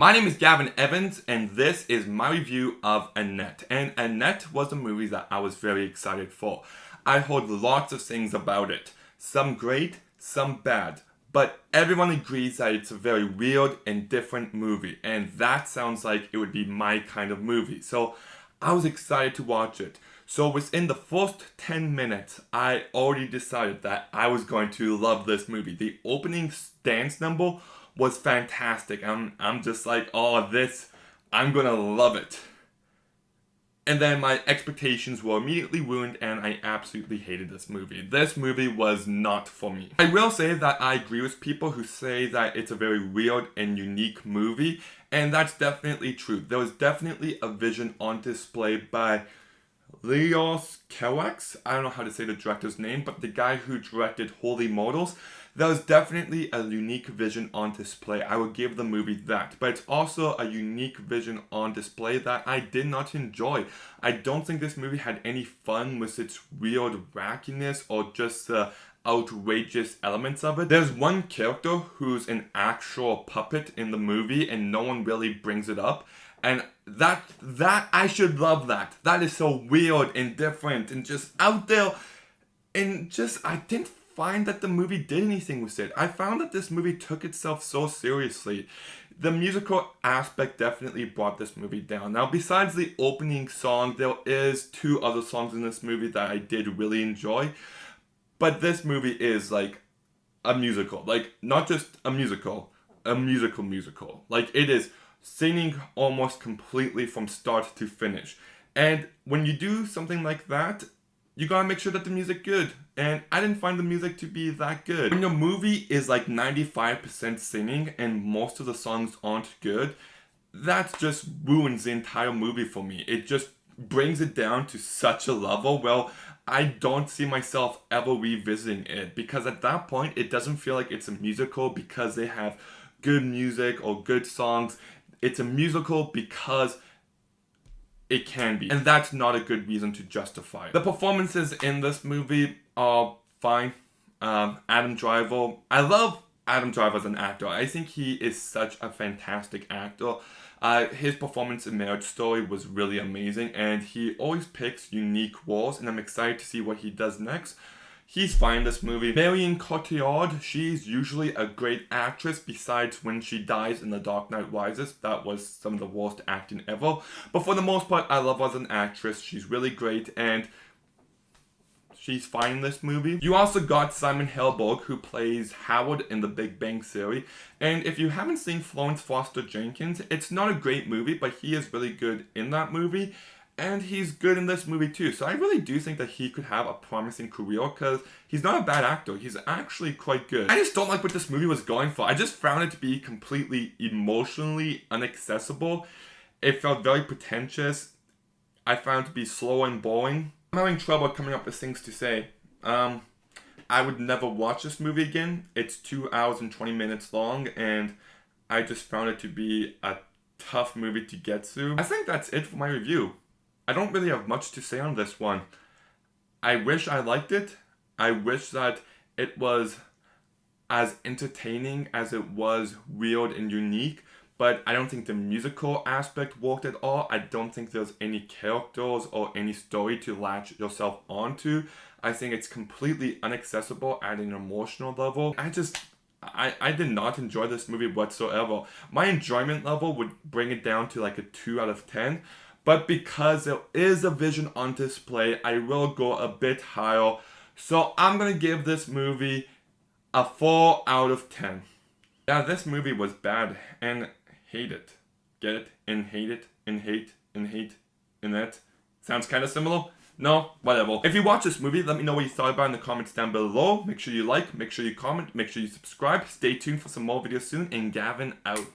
My name is Gavin Evans, and this is my review of Annette. And Annette was a movie that I was very excited for. I heard lots of things about it. Some great, some bad. But everyone agrees that it's a very weird and different movie. And that sounds like it would be my kind of movie. So I was excited to watch it. So within the first 10 minutes, I already decided that I was going to love this movie. The opening dance number was fantastic. I'm just like, oh, I'm gonna love it. And then my expectations were immediately ruined and I absolutely hated this movie. This movie was not for me. I will say that I agree with people who say that it's a very weird and unique movie, and that's definitely true. There was definitely a vision on display by Leos Carax. I don't know how to say the director's name, but the guy who directed Holy Models. There was definitely a unique vision on display. I would give the movie that. But it's also a unique vision on display that I did not enjoy. I don't think this movie had any fun with its weird wackiness or just the outrageous elements of it. There's one character who's an actual puppet in the movie and no one really brings it up. And that I should love that. That is so weird and different and just out there. And just, I didn't find that the movie did anything with it. I found that this movie took itself so seriously. The musical aspect definitely brought this movie down. Now, besides the opening song, there is 2 other songs in this movie that I did really enjoy. But this movie is like a musical. Like, not just a musical. Like, it is singing almost completely from start to finish. And when you do something like that, you gotta make sure that the music's good. And I didn't find the music to be that good. When your movie is like 95% singing and most of the songs aren't good, that just ruins the entire movie for me. It just brings it down to such a level where I don't see myself ever revisiting it. Because at that point, it doesn't feel like it's a musical because they have good music or good songs. It's a musical because it can be. And that's not a good reason to justify it. The performances in this movie are fine. Adam Driver. I love Adam Driver as an actor. I think he is such a fantastic actor. His performance in Marriage Story was really amazing. And he always picks unique roles. And I'm excited to see what he does next. He's fine in this movie. Marion Cotillard, she's usually a great actress besides when she dies in The Dark Knight Rises. That was some of the worst acting ever. But for the most part, I love her as an actress. She's really great and she's fine in this movie. You also got Simon Helberg, who plays Howard in The Big Bang Theory. And if you haven't seen Florence Foster Jenkins, it's not a great movie, but he is really good in that movie. And he's good in this movie too. So I really do think that he could have a promising career because he's not a bad actor. He's actually quite good. I just don't like what this movie was going for. I just found it to be completely emotionally inaccessible. It felt very pretentious. I found it to be slow and boring. I'm having trouble coming up with things to say. I would never watch this movie again. It's 2 hours and 20 minutes long and I just found it to be a tough movie to get through. I think that's it for my review. I don't really have much to say on this one. I wish I liked it. I wish that it was as entertaining as it was weird and unique, but I don't think the musical aspect worked at all. I don't think there's any characters or any story to latch yourself onto. I think it's completely inaccessible at an emotional level. I did not enjoy this movie whatsoever. My enjoyment level would bring it down to like a 2 out of 10. But because there is a vision on display, I will go a bit higher. So I'm going to give this movie a 4 out of 10. Yeah, this movie was bad and hate it. Get it? And hate it, and hate, and hate, and that. Sounds kind of similar? No? Whatever. If you watch this movie, let me know what you thought about it in the comments down below. Make sure you like, make sure you comment, make sure you subscribe. Stay tuned for some more videos soon, and Gavin out.